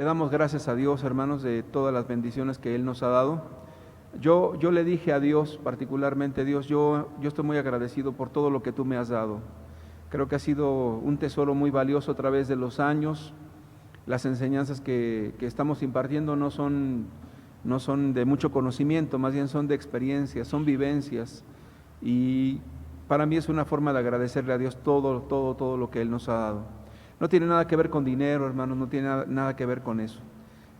Le damos gracias a Dios, hermanos, de todas las bendiciones que Él nos ha dado. Yo le dije a Dios, particularmente Dios, yo estoy muy agradecido por todo lo que tú me has dado. Creo que ha sido un tesoro muy valioso a través de los años. Las enseñanzas que estamos impartiendo no son de mucho conocimiento, más bien son de experiencias, son vivencias. Y para mí es una forma de agradecerle a Dios todo lo que Él nos ha dado. No tiene nada que ver con dinero, hermanos, no tiene nada que ver con eso.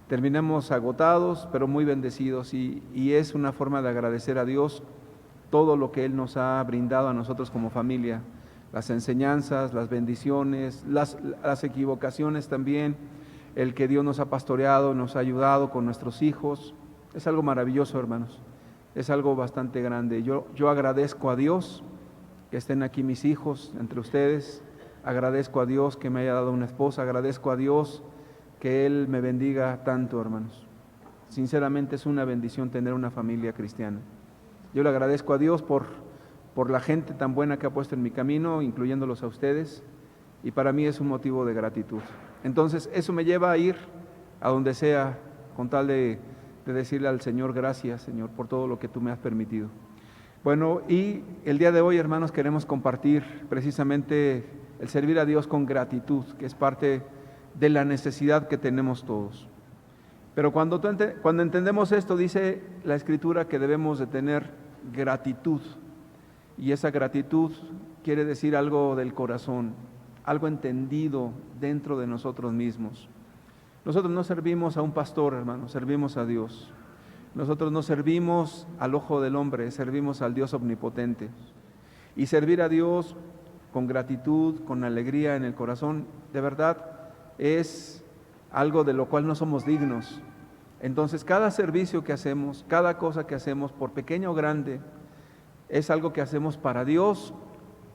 Terminamos agotados, pero muy bendecidos, y es una forma de agradecer a Dios todo lo que Él nos ha brindado a nosotros como familia. Las enseñanzas, las bendiciones, las equivocaciones también, el que Dios nos ha pastoreado, nos ha ayudado con nuestros hijos. Es algo maravilloso, hermanos, es algo bastante grande. Yo agradezco a Dios que estén aquí mis hijos entre ustedes, agradezco a Dios que me haya dado una esposa, agradezco a Dios que Él me bendiga tanto, hermanos. Sinceramente es una bendición tener una familia cristiana. Yo le agradezco a Dios por la gente tan buena que ha puesto en mi camino, incluyéndolos a ustedes, y para mí es un motivo de gratitud. Entonces eso me lleva a ir a donde sea, con tal de decirle al Señor, gracias Señor por todo lo que tú me has permitido. Bueno, y el día de hoy, hermanos, queremos compartir precisamente el servir a Dios con gratitud, que es parte de la necesidad que tenemos todos. Pero cuando entendemos esto, dice la Escritura que debemos de tener gratitud, y esa gratitud quiere decir algo del corazón, algo entendido dentro de nosotros mismos. Nosotros no servimos a un pastor, hermanos, servimos a Dios. Nosotros no servimos al ojo del hombre, servimos al Dios omnipotente. Y servir a Dios con gratitud, con alegría en el corazón, de verdad es algo de lo cual no somos dignos. Entonces cada servicio que hacemos, cada cosa que hacemos, por pequeño o grande, es algo que hacemos para Dios,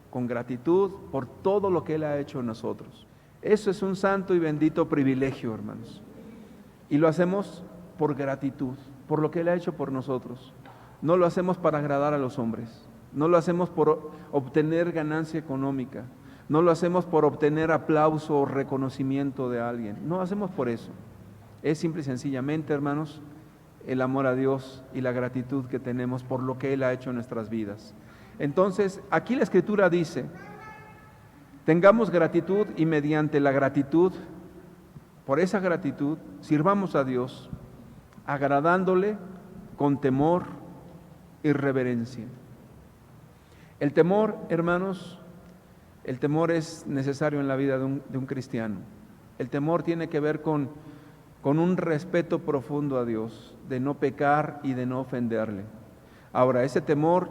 con gratitud por todo lo que Él ha hecho en nosotros. Eso es un santo y bendito privilegio, hermanos. Y lo hacemos por gratitud, por lo que Él ha hecho por nosotros. No lo hacemos para agradar a los hombres, no lo hacemos por obtener ganancia económica, no lo hacemos por obtener aplauso o reconocimiento de alguien, no lo hacemos por eso. Es simple y sencillamente, hermanos, el amor a Dios y la gratitud que tenemos por lo que Él ha hecho en nuestras vidas. Entonces, aquí la Escritura dice, tengamos gratitud y mediante la gratitud, por esa gratitud, sirvamos a Dios, agradándole con temor y reverencia. El temor, hermanos, el temor es necesario en la vida de un cristiano. El temor tiene que ver con un respeto profundo a Dios, de no pecar y de no ofenderle. Ahora, ese temor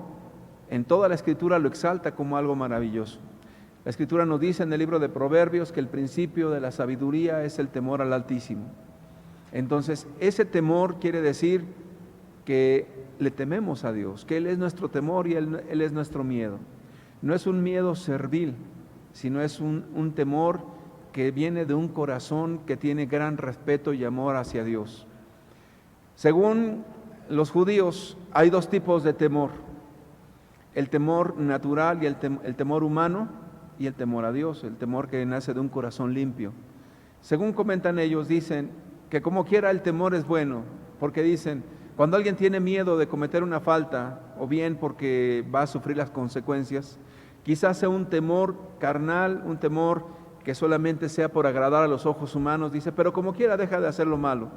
en toda la Escritura lo exalta como algo maravilloso. La Escritura nos dice en el libro de Proverbios que el principio de la sabiduría es el temor al Altísimo. Entonces, ese temor quiere decir que le tememos a Dios, que Él es nuestro temor y Él es nuestro miedo. No es un miedo servil, sino es un temor que viene de un corazón que tiene gran respeto y amor hacia Dios. Según los judíos, hay dos tipos de temor: el temor natural y el temor humano, y el temor a Dios, el temor que nace de un corazón limpio. Según comentan ellos, dicen que como quiera el temor es bueno, porque dicen, cuando alguien tiene miedo de cometer una falta, o bien porque va a sufrir las consecuencias, quizás sea un temor carnal, un temor que solamente sea por agradar a los ojos humanos, dice, pero como quiera deja de hacer lo malo.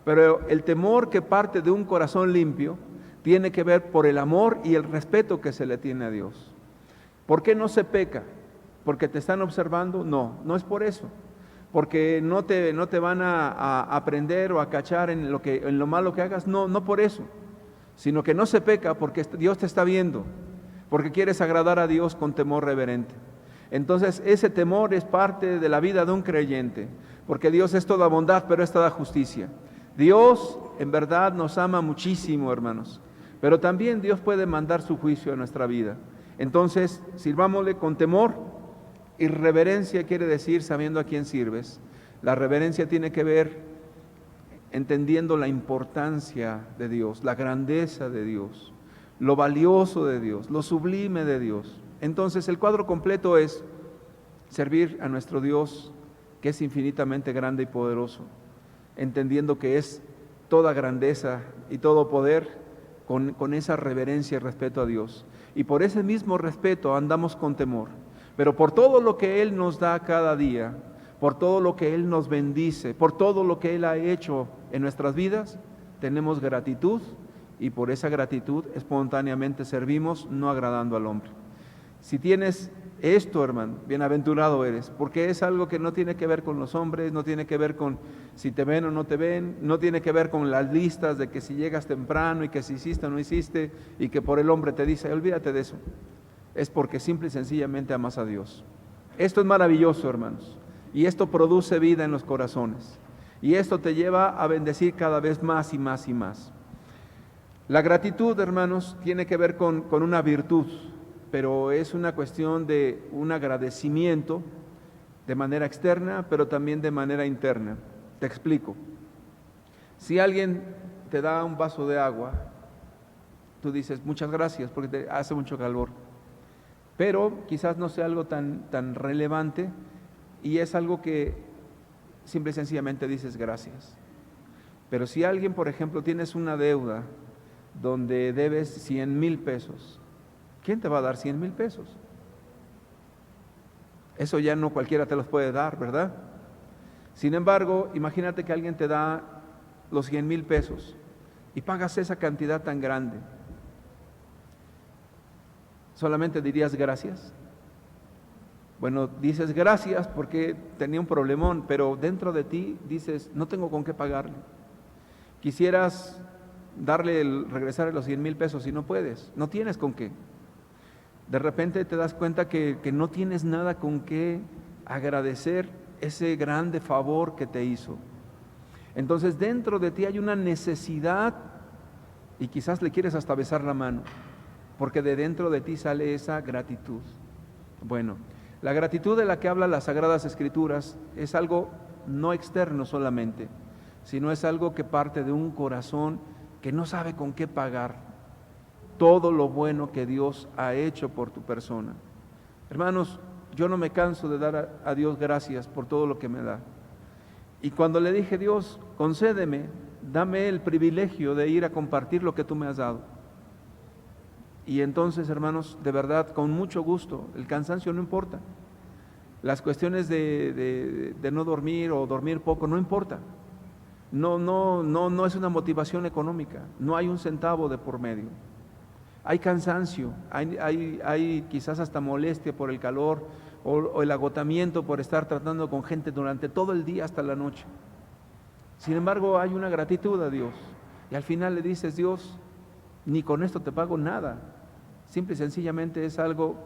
Pero el temor que parte de un corazón limpio tiene que ver por el amor y el respeto que se le tiene a Dios. ¿Por qué no se peca? ¿Porque te están observando? No, no es por eso. Porque no te van a aprender o a cachar en lo malo que hagas, no por eso. Sino que no se peca porque Dios te está viendo, porque quieres agradar a Dios con temor reverente. Entonces ese temor es parte de la vida de un creyente, porque Dios es toda bondad, pero es toda justicia. Dios en verdad nos ama muchísimo, hermanos, pero también Dios puede mandar su juicio a nuestra vida. Entonces sirvámosle con temor y reverencia, quiere decir sabiendo a quién sirves. La reverencia tiene que ver entendiendo la importancia de Dios, la grandeza de Dios, lo valioso de Dios, lo sublime de Dios. Entonces el cuadro completo es servir a nuestro Dios, que es infinitamente grande y poderoso, entendiendo que es toda grandeza y todo poder con esa reverencia y respeto a Dios. Y por ese mismo respeto andamos con temor. Pero por todo lo que Él nos da cada día, por todo lo que Él nos bendice, por todo lo que Él ha hecho en nuestras vidas, tenemos gratitud y por esa gratitud espontáneamente servimos, no agradando al hombre. Si tienes esto, hermano, bienaventurado eres, porque es algo que no tiene que ver con los hombres, no tiene que ver con si te ven o no te ven, no tiene que ver con las listas de que si llegas temprano y que si hiciste o no hiciste y que por el hombre te dice, olvídate de eso. Es porque simple y sencillamente amas a Dios. Esto es maravilloso, hermanos, y esto produce vida en los corazones, y esto te lleva a bendecir cada vez más y más y más. La gratitud, hermanos, tiene que ver con una virtud, pero es una cuestión de un agradecimiento de manera externa, pero también de manera interna. Te explico. Si alguien te da un vaso de agua, tú dices, muchas gracias, porque te hace mucho calor. Pero quizás no sea algo tan relevante y es algo que simple y sencillamente dices gracias. Pero si alguien, por ejemplo, tienes una deuda donde debes 100,000 pesos, ¿quién te va a dar 100,000 pesos? Eso ya no cualquiera te los puede dar, ¿verdad? Sin embargo, imagínate que alguien te da los 100,000 pesos y pagas esa cantidad tan grande. ¿Solamente dirías gracias? Bueno, dices gracias porque tenía un problemón, pero dentro de ti dices, no tengo con qué pagarle. Quisieras regresarle los 100,000 pesos y no puedes, no tienes con qué. De repente te das cuenta que no tienes nada con qué agradecer ese grande favor que te hizo. Entonces dentro de ti hay una necesidad y quizás le quieres hasta besar la mano, porque de dentro de ti sale esa gratitud. Bueno, la gratitud de la que hablan las Sagradas Escrituras es algo no externo solamente, sino es algo que parte de un corazón que no sabe con qué pagar todo lo bueno que Dios ha hecho por tu persona. Hermanos, yo no me canso de dar a Dios gracias por todo lo que me da. Y cuando le dije, Dios, concédeme, dame el privilegio de ir a compartir lo que tú me has dado. Y entonces, hermanos, de verdad, con mucho gusto, el cansancio no importa. Las cuestiones de no dormir o dormir poco no importa. No es una motivación económica, no hay un centavo de por medio. Hay cansancio, hay quizás hasta molestia por el calor o el agotamiento por estar tratando con gente durante todo el día hasta la noche. Sin embargo, hay una gratitud a Dios y al final le dices, Dios, ni con esto te pago nada, simple y sencillamente es algo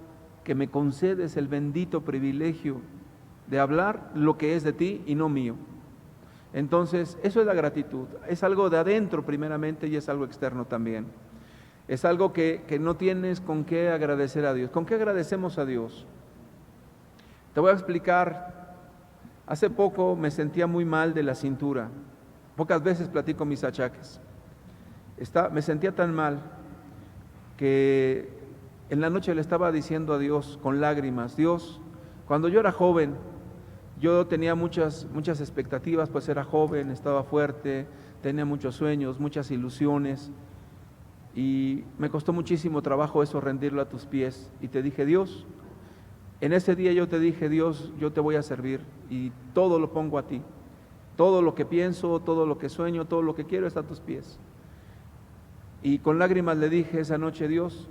que me concedes el bendito privilegio de hablar lo que es de ti y no mío. Entonces, eso es la gratitud, es algo de adentro primeramente y es algo externo también. Es algo que no tienes con qué agradecer a Dios. ¿Con qué agradecemos a Dios? Te voy a explicar. Hace poco me sentía muy mal de la cintura. Pocas veces platico mis achaques. Me sentía tan mal que en la noche le estaba diciendo a Dios con lágrimas, Dios, cuando yo era joven, yo tenía muchas expectativas, pues era joven, estaba fuerte, tenía muchos sueños, muchas ilusiones. Y me costó muchísimo trabajo eso, rendirlo a tus pies. Y te dije, Dios, en ese día yo te dije, Dios, yo te voy a servir y todo lo pongo a ti. Todo lo que pienso, todo lo que sueño, todo lo que quiero está a tus pies. Y con lágrimas le dije esa noche, Dios,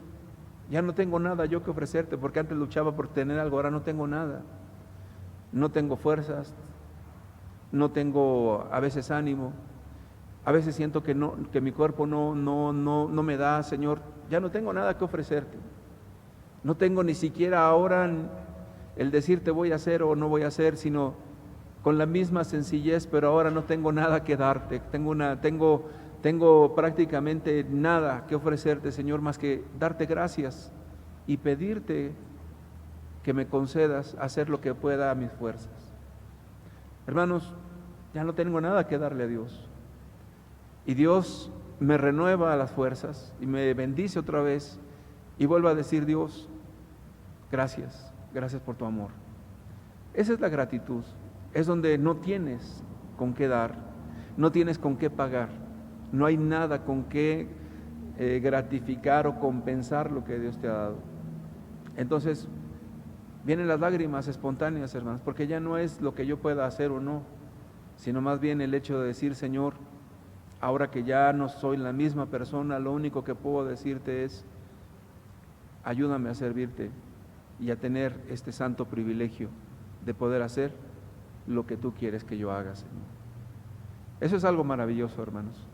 ya no tengo nada yo que ofrecerte, porque antes luchaba por tener algo, ahora no tengo nada. No tengo fuerzas, no tengo a veces ánimo. A veces siento que mi cuerpo no me da, Señor, ya no tengo nada que ofrecerte. No tengo ni siquiera ahora el decirte voy a hacer o no voy a hacer, sino con la misma sencillez, pero ahora no tengo nada que darte. Tengo prácticamente nada que ofrecerte, Señor, más que darte gracias y pedirte que me concedas hacer lo que pueda a mis fuerzas. Hermanos, ya no tengo nada que darle a Dios. Y Dios me renueva las fuerzas y me bendice otra vez y vuelvo a decir, Dios, gracias por tu amor. Esa es la gratitud, es donde no tienes con qué dar. no tienes con qué pagar, no hay nada con qué gratificar o compensar lo que Dios te ha dado. Entonces vienen las lágrimas espontáneas, hermanos, porque ya no es lo que yo pueda hacer o no, sino más bien el hecho de decir: Señor, ahora que ya no soy la misma persona, lo único que puedo decirte es: ayúdame a servirte y a tener este santo privilegio de poder hacer lo que tú quieres que yo haga, Señor. Eso es algo maravilloso, hermanos,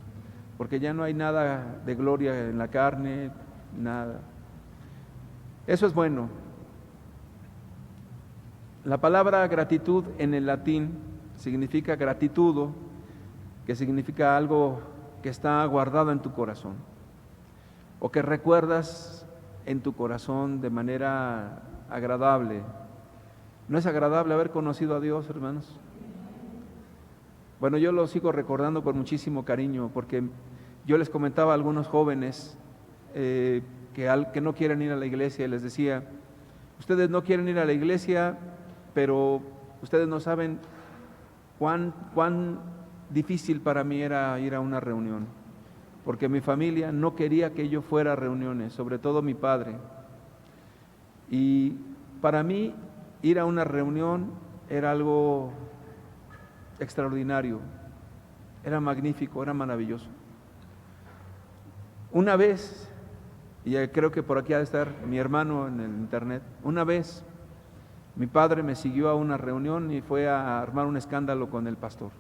porque ya no hay nada de gloria en la carne, nada. Eso es bueno. La palabra gratitud en el latín significa gratitudo, que significa algo que está guardado en tu corazón, o que recuerdas en tu corazón de manera agradable. ¿No es agradable haber conocido a Dios, hermanos? Bueno, yo lo sigo recordando con muchísimo cariño, porque yo les comentaba a algunos jóvenes que no quieren ir a la iglesia, y les decía: ustedes no quieren ir a la iglesia, pero ustedes no saben cuán difícil para mí era ir a una reunión, porque mi familia no quería que yo fuera a reuniones, sobre todo mi padre. Y para mí ir a una reunión era algo extraordinario, era magnífico, era maravilloso. Una vez, y creo que por aquí ha de estar mi hermano en el internet, una vez mi padre me siguió a una reunión y fue a armar un escándalo con el pastor.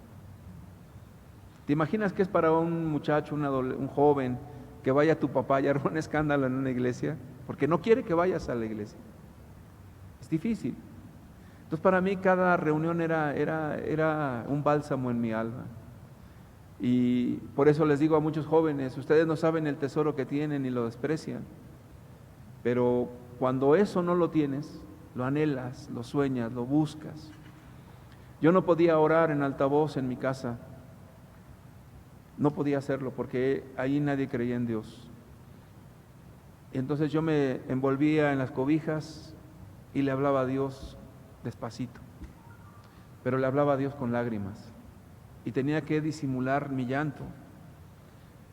¿Te imaginas qué es para un muchacho, un joven, que vaya tu papá y arma un escándalo en una iglesia? Porque no quiere que vayas a la iglesia. Es difícil. Entonces para mí cada reunión era un bálsamo en mi alma. Y por eso les digo a muchos jóvenes: ustedes no saben el tesoro que tienen y lo desprecian. Pero cuando eso no lo tienes, lo anhelas, lo sueñas, lo buscas. Yo no podía orar en altavoz en mi casa. No podía hacerlo porque ahí nadie creía en Dios. Entonces yo me envolvía en las cobijas y le hablaba a Dios despacito, pero le hablaba a Dios con lágrimas, y tenía que disimular mi llanto,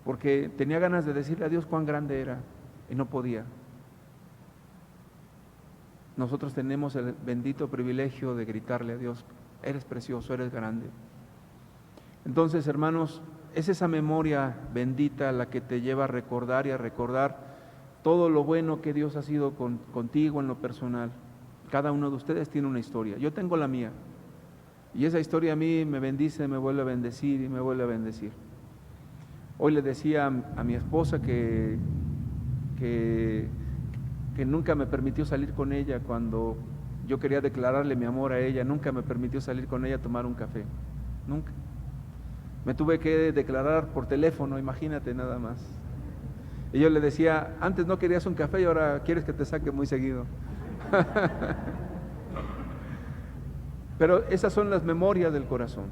porque tenía ganas de decirle a Dios cuán grande era, y no podía. Nosotros tenemos el bendito privilegio de gritarle a Dios: eres precioso, eres grande. Entonces, hermanos, es esa memoria bendita la que te lleva a recordar y a recordar todo lo bueno que Dios ha sido contigo en lo personal. Cada uno de ustedes tiene una historia. Yo tengo la mía, y esa historia a mí me bendice, me vuelve a bendecir y me vuelve a bendecir. Hoy le decía a mi esposa que nunca me permitió salir con ella cuando yo quería declararle mi amor a ella. Nunca me permitió salir con ella a tomar un café, nunca. Me tuve que declarar por teléfono, imagínate nada más. Y yo le decía: antes no querías un café y ahora quieres que te saque muy seguido. Pero esas son las memorias del corazón,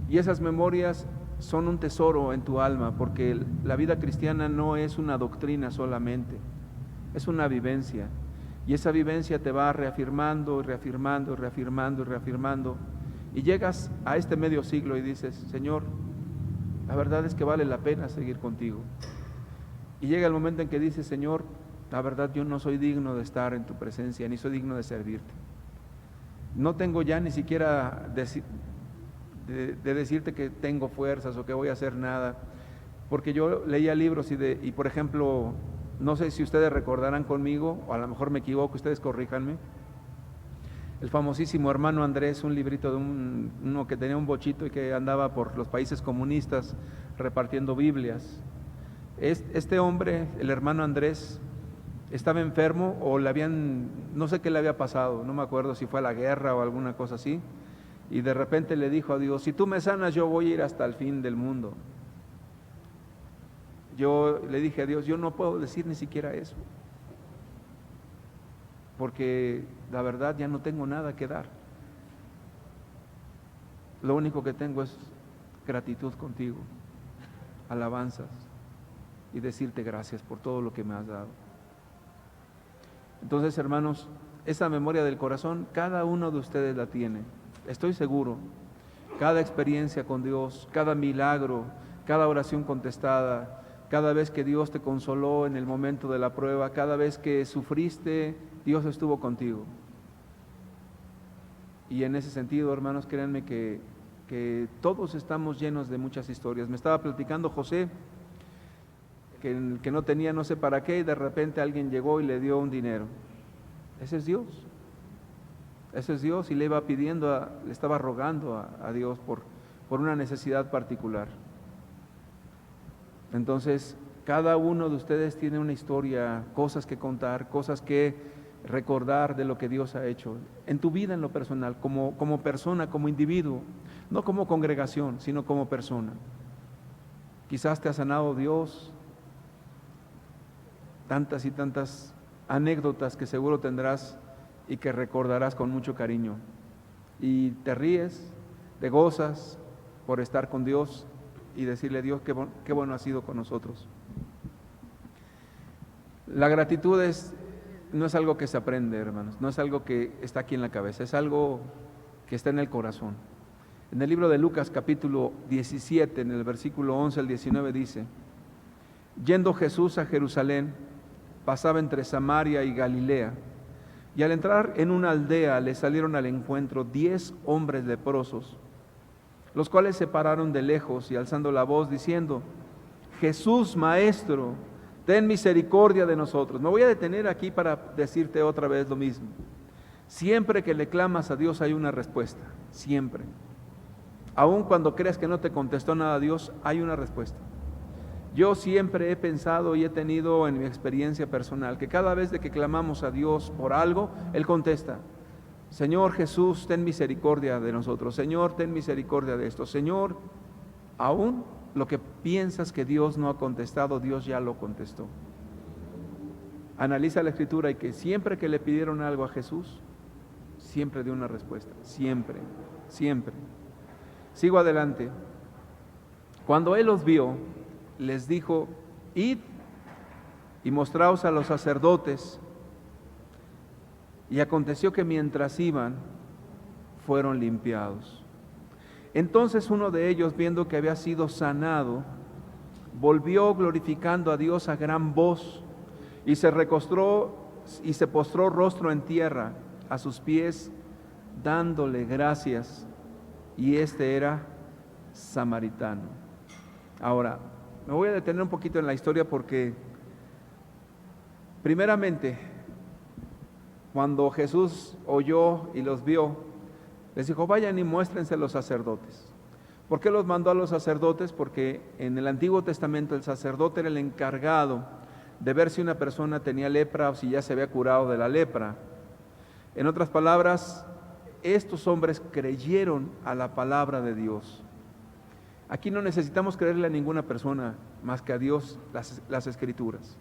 y esas memorias son un tesoro en tu alma, porque la vida cristiana no es una doctrina solamente, es una vivencia, y esa vivencia te va reafirmando y reafirmando y reafirmando y reafirmando, y llegas a este medio siglo y dices: Señor, la verdad es que vale la pena seguir contigo. Y llega el momento en que dices: Señor, la verdad yo no soy digno de estar en tu presencia, ni soy digno de servirte. No tengo ya ni siquiera de decirte que tengo fuerzas o que voy a hacer nada, porque yo leía libros y por ejemplo, no sé si ustedes recordarán conmigo, o a lo mejor me equivoco, ustedes corríjanme, el famosísimo Hermano Andrés, un librito de uno que tenía un bochito y que andaba por los países comunistas repartiendo Biblias. Este hombre, el Hermano Andrés, estaba enfermo o no sé qué le había pasado, no me acuerdo si fue a la guerra o alguna cosa así, y de repente le dijo a Dios: si tú me sanas, yo voy a ir hasta el fin del mundo. Yo le dije a Dios: yo no puedo decir ni siquiera eso, porque la verdad ya no tengo nada que dar. Lo único que tengo es gratitud contigo, alabanzas, y decirte gracias por todo lo que me has dado. Entonces, hermanos, esa memoria del corazón, cada uno de ustedes la tiene, estoy seguro. cada experiencia con Dios, cada milagro, cada oración contestada, cada vez que Dios te consoló en el momento de la prueba, cada vez que sufriste, Dios estuvo contigo. Y en ese sentido, hermanos, créanme que todos estamos llenos de muchas historias. Me estaba platicando José, que no tenía no sé para qué, y de repente alguien llegó y le dio un dinero. Ese es Dios. Ese es Dios, y le iba pidiendo, le estaba rogando a Dios por una necesidad particular. Entonces, cada uno de ustedes tiene una historia, cosas que contar, cosas que recordar de lo que Dios ha hecho en tu vida, en lo personal, como persona, como individuo, no como congregación, sino como persona. Quizás te ha sanado Dios, tantas y tantas anécdotas que seguro tendrás y que recordarás con mucho cariño. Y te ríes, te gozas por estar con Dios y decirle a Dios qué bueno ha sido con nosotros. La gratitud no es algo que se aprende, hermanos, no es algo que está aquí en la cabeza, es algo que está en el corazón. En el libro de Lucas capítulo 17, en el versículo 11 al 19 dice: yendo Jesús a Jerusalén, pasaba entre Samaria y Galilea, y al entrar en una aldea le salieron al encuentro 10 hombres leprosos, los cuales se pararon de lejos y alzando la voz diciendo: Jesús, Maestro, ten misericordia de nosotros. Me voy a detener aquí para decirte otra vez lo mismo. Siempre que le clamas a Dios hay una respuesta, siempre. Aun cuando creas que no te contestó nada Dios, hay una respuesta. Yo siempre he pensado y he tenido en mi experiencia personal que cada vez de que clamamos a Dios por algo, Él contesta: Señor Jesús, ten misericordia de nosotros. Señor, ten misericordia de esto. Señor, aún lo que piensas que Dios no ha contestado, Dios ya lo contestó. Analiza la Escritura y que siempre que le pidieron algo a Jesús, siempre dio una respuesta. Siempre, siempre. Sigo adelante. Cuando Él los vio, les dijo: id y mostraos a los sacerdotes. Y aconteció que mientras iban, fueron limpiados. Entonces uno de ellos, viendo que había sido sanado, volvió glorificando a Dios a gran voz, y se postró rostro en tierra a sus pies, dándole gracias. Y este era samaritano. Ahora, me voy a detener un poquito en la historia porque, primeramente, cuando Jesús oyó y los vio, les dijo: vayan y muéstrense los sacerdotes. ¿Por qué los mandó a los sacerdotes? Porque en el Antiguo Testamento el sacerdote era el encargado de ver si una persona tenía lepra o si ya se había curado de la lepra. En otras palabras, estos hombres creyeron a la palabra de Dios. Aquí no necesitamos creerle a ninguna persona más que a Dios las Escrituras.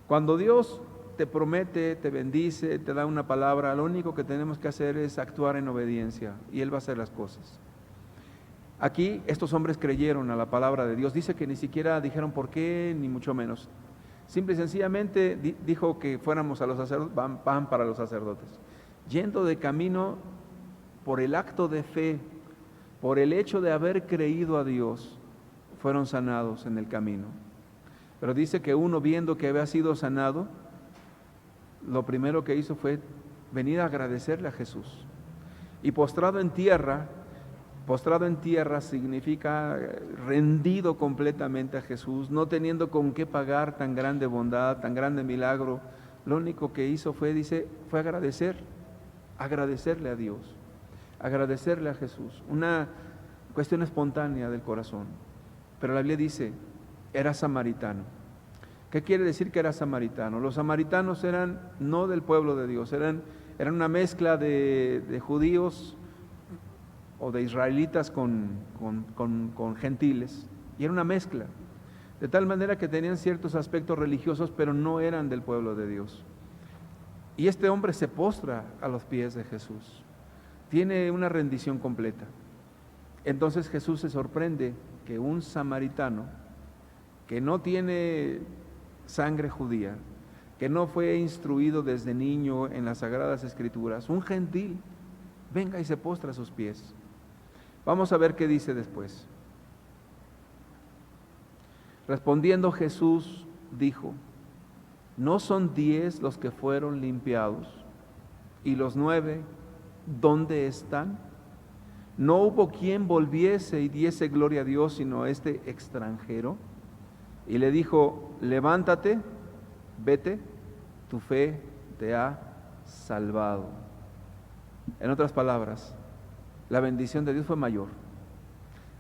Cuando Dios te promete, te bendice, te da una palabra, lo único que tenemos que hacer es actuar en obediencia y Él va a hacer las cosas. Aquí estos hombres creyeron a la palabra de Dios. Dice que ni siquiera dijeron por qué, ni mucho menos. Simple y sencillamente dijo que fuéramos a los sacerdotes, van para los sacerdotes. Yendo de camino, por el acto de fe, por el hecho de haber creído a Dios, fueron sanados en el camino. Pero dice que uno, viendo que había sido sanado, lo primero que hizo fue venir a agradecerle a Jesús. Y postrado en tierra significa rendido completamente a Jesús, no teniendo con qué pagar tan grande bondad, tan grande milagro. Lo único que hizo fue agradecerle a Dios, agradecerle a Jesús, una cuestión espontánea del corazón. Pero la Biblia dice, era samaritano. ¿Qué quiere decir que era samaritano? Los samaritanos eran no del pueblo de Dios, eran una mezcla de judíos o de israelitas con gentiles, y era una mezcla, de tal manera que tenían ciertos aspectos religiosos, pero no eran del pueblo de Dios. Y este hombre se postra a los pies de Jesús, tiene una rendición completa. Entonces Jesús se sorprende que un samaritano que no tiene sangre judía, que no fue instruido desde niño en las Sagradas Escrituras, un gentil, venga y se postra a sus pies. Vamos a ver qué dice después. Respondiendo Jesús dijo: ¿no son 10 los que fueron limpiados? ¿Y los 9 dónde están? No hubo quien volviese y diese gloria a Dios, sino este extranjero. Y le dijo: levántate, vete, tu fe te ha salvado. En otras palabras, la bendición de Dios fue mayor.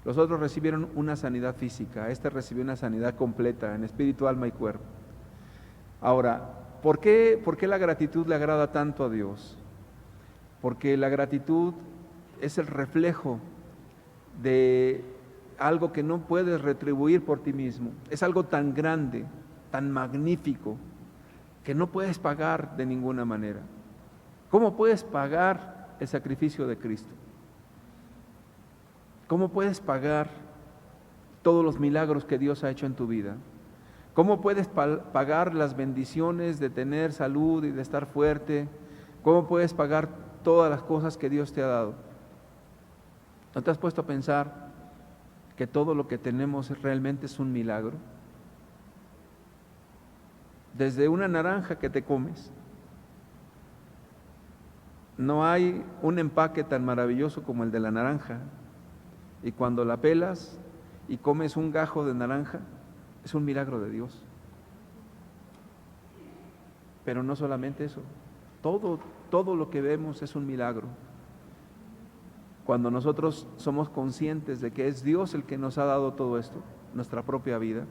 Los otros recibieron una sanidad física, este recibió una sanidad completa en espíritu, alma y cuerpo. Ahora, ¿por qué la gratitud le agrada tanto a Dios? Porque la gratitud es el reflejo de algo que no puedes retribuir por ti mismo. Es algo tan grande, tan magnífico, que no puedes pagar de ninguna manera. ¿Cómo puedes pagar el sacrificio de Cristo? ¿Cómo puedes pagar todos los milagros que Dios ha hecho en tu vida? ¿Cómo puedes pagar las bendiciones de tener salud y de estar fuerte? ¿Cómo puedes pagar todas las cosas que Dios te ha dado? ¿No te has puesto a pensar que todo lo que tenemos realmente es un milagro? Desde una naranja que te comes. No hay un empaque tan maravilloso como el de la naranja. Y cuando la pelas y comes un gajo de naranja, es un milagro de Dios. Pero no solamente eso, todo lo que vemos es un milagro. Cuando nosotros somos conscientes de que es Dios el que nos ha dado todo esto, nuestra propia vida,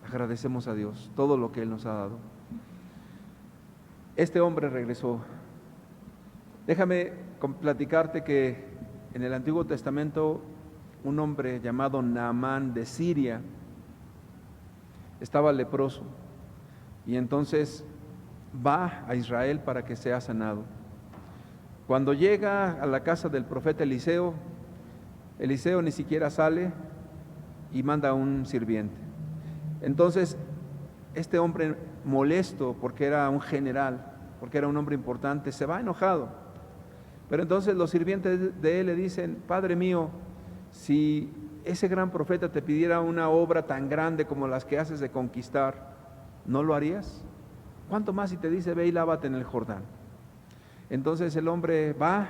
agradecemos a Dios todo lo que Él nos ha dado. Este hombre regresó. Déjame platicarte que en el Antiguo Testamento un hombre llamado Naamán de Siria estaba leproso y entonces va a Israel para que sea sanado. Cuando llega a la casa del profeta Eliseo, Eliseo ni siquiera sale y manda a un sirviente. Entonces este hombre, molesto porque era un general, porque era un hombre importante, se va enojado. Pero entonces los sirvientes de él le dicen: Padre mío, si ese gran profeta te pidiera una obra tan grande como las que haces de conquistar, ¿no lo harías? ¿Cuánto más si te dice: ve y lávate en el Jordán? Entonces el hombre va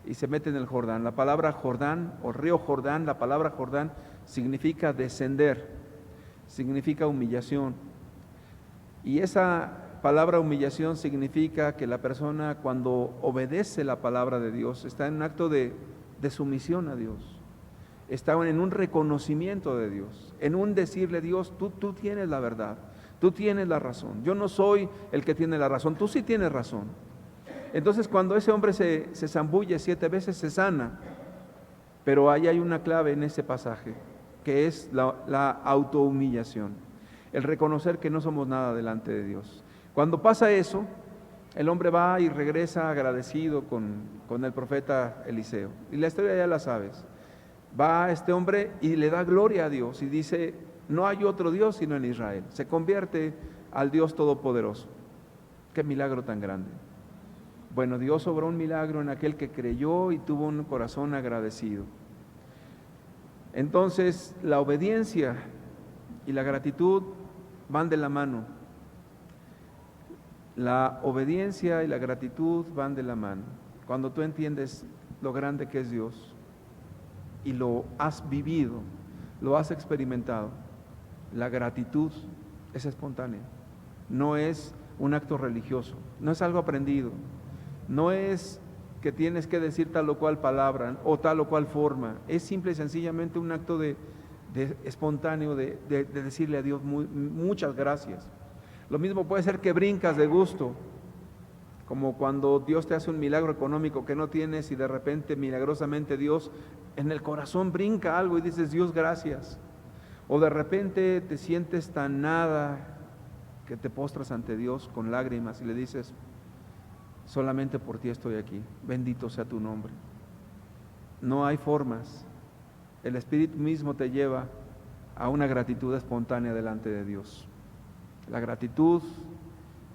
y se mete en el Jordán. La palabra Jordán o río Jordán, la palabra Jordán significa descender, significa humillación. Y esa palabra humillación significa que la persona, cuando obedece la palabra de Dios, está en un acto de sumisión a Dios, está en un reconocimiento de Dios, en un decirle: Dios, tú tienes la verdad, tú tienes la razón, yo no soy el que tiene la razón, tú sí tienes razón. Entonces cuando ese hombre se zambulle 7 veces, se sana. Pero ahí hay una clave en ese pasaje, que es la autohumillación, el reconocer que no somos nada delante de Dios. Cuando pasa eso, el hombre va y regresa agradecido con el profeta Eliseo. Y la historia ya la sabes. Va este hombre y le da gloria a Dios y dice: no hay otro Dios sino en Israel. Se convierte al Dios Todopoderoso. ¡Qué milagro tan grande! Bueno, Dios obró un milagro en aquel que creyó y tuvo un corazón agradecido. Entonces, la obediencia y la gratitud van de la mano. La obediencia y la gratitud van de la mano. Cuando tú entiendes lo grande que es Dios y lo has vivido, lo has experimentado, la gratitud es espontánea. No es un acto religioso, no es algo aprendido, no es que tienes que decir tal o cual palabra o tal o cual forma. Es simple y sencillamente un acto de espontáneo de decirle a Dios muchas gracias. Lo mismo puede ser que brincas de gusto, como cuando Dios te hace un milagro económico que no tienes y de repente milagrosamente Dios en el corazón brinca algo y dices: Dios, gracias. O de repente te sientes tan nada que te postras ante Dios con lágrimas y le dices: solamente por ti estoy aquí, bendito sea tu nombre. No hay formas, el Espíritu mismo te lleva a una gratitud espontánea delante de Dios. La gratitud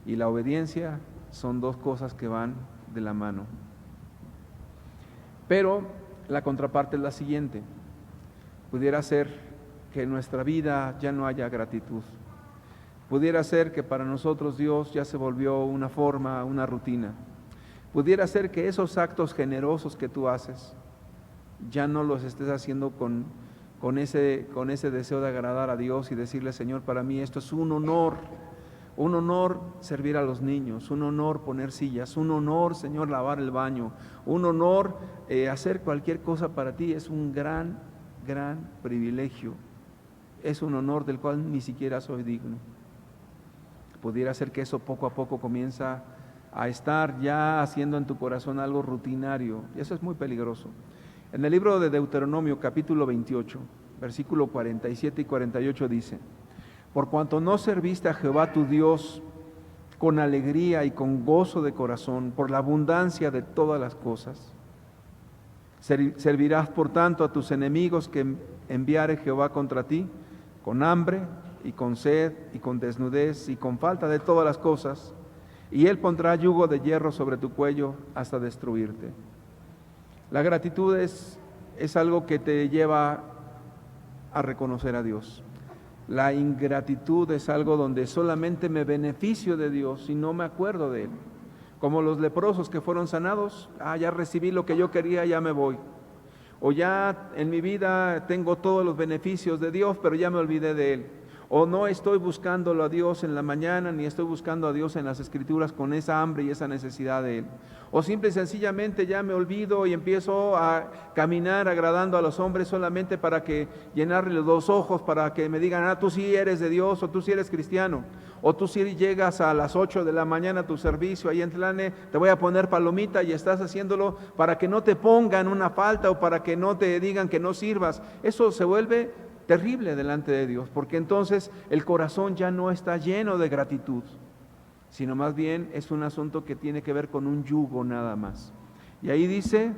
y la obediencia son dos cosas que van de la mano. Pero la contraparte es la siguiente. Pudiera ser que en nuestra vida ya no haya gratitud. Pudiera ser que para nosotros Dios ya se volvió una forma, una rutina. Pudiera ser que esos actos generosos que tú haces ya no los estés haciendo con ese deseo de agradar a Dios y decirle: Señor, para mí esto es un honor servir a los niños, un honor poner sillas, un honor, Señor, lavar el baño, un honor hacer cualquier cosa para ti. Es un gran privilegio, es un honor del cual ni siquiera soy digno. Pudiera ser que eso poco a poco comienza a estar ya haciendo en tu corazón algo rutinario, y eso es muy peligroso. En el libro de Deuteronomio, capítulo 28, versículo 47 y 48 dice: por cuanto no serviste a Jehová tu Dios con alegría y con gozo de corazón, por la abundancia de todas las cosas, servirás por tanto a tus enemigos que enviare Jehová contra ti, con hambre y con sed y con desnudez y con falta de todas las cosas, y Él pondrá yugo de hierro sobre tu cuello hasta destruirte. La gratitud es algo que te lleva a reconocer a Dios. La ingratitud es algo donde solamente me beneficio de Dios y no me acuerdo de Él. Como los leprosos que fueron sanados: ya recibí lo que yo quería, ya me voy. O ya en mi vida tengo todos los beneficios de Dios, pero ya me olvidé de Él. O no estoy buscándolo a Dios en la mañana, ni estoy buscando a Dios en las Escrituras con esa hambre y esa necesidad de Él. O simple y sencillamente ya me olvido y empiezo a caminar agradando a los hombres solamente para que llenarle los dos ojos, para que me digan: tú sí eres de Dios, o tú sí eres cristiano, o tú sí llegas a las 8 de la mañana a tu servicio ahí en Tlane, te voy a poner palomita, y estás haciéndolo para que no te pongan una falta o para que no te digan que no sirvas. Eso se vuelve terrible delante de Dios, porque entonces el corazón ya no está lleno de gratitud, sino más bien es un asunto que tiene que ver con un yugo nada más. Y ahí dice,